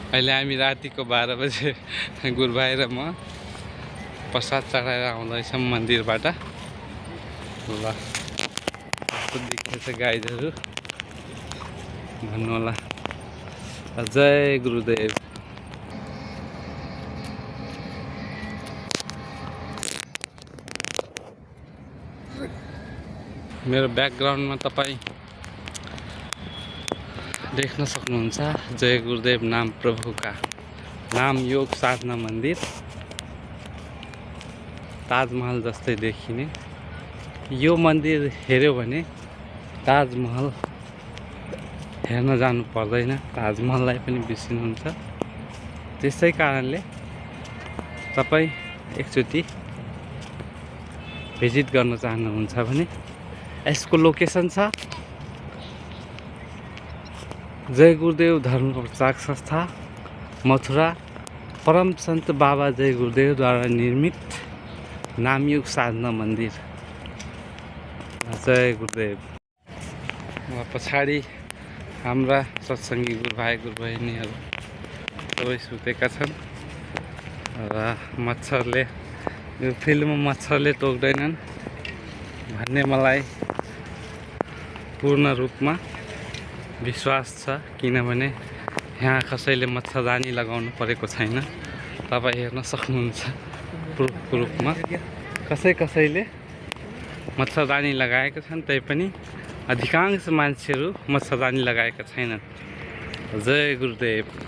अहिले हामी रातिको 12 बजे गुरुभाइ र म प्रसाद चढाएर आउँदैछौँ मन्दिरबाट। ल कस्तो देखिन्छ गाइजहरू भन्नु होला। जय गुरुदेव। मेरो ब्याकग्राउन्डमा तपाईँ देख्न सक्नुहुन्छ जय गुरुदेव नाम प्रभुका नाम योग साधना मन्दिर। ताजमहल जस्तै देखिने यो मन्दिर हेऱ्यो भने ताजमहल हेर्न जानु पर्दैन, ताजमहललाई पनि बिर्सिनुहुन्छ। त्यसै कारणले तपाईँ एकचोटि भिजिट गर्न चाहनुहुन्छ भने यसको लोकेसन छ जय गुरुदेव धर्म प्रचारक संस्था मथुरा, परम सन्त बाबा जय गुरुदेवद्वारा निर्मित नामयुग साधना मन्दिर। जय गुरुदेव। पछाडि हाम्रा सत्सङ्गी गुरुभाइ गुरुबहिनीहरू सबै सुतेका छन् र मच्छरले यो फिल्डमा मच्छरले टोक्दैनन् भन्ने मलाई पूर्ण रूपमा विश्वास छ, किनभने यहाँ कसैले मच्छरदानी लगाउनु परेको छैन। तपाईँ हेर्न सक्नुहुन्छ प्रुफको रूपमा कसैले मच्छरदानी लगाएका छन्, तैपनि अधिकांश मान्छेहरू मच्छरदानी लगाएका छैनन्। जय गुरुदेव।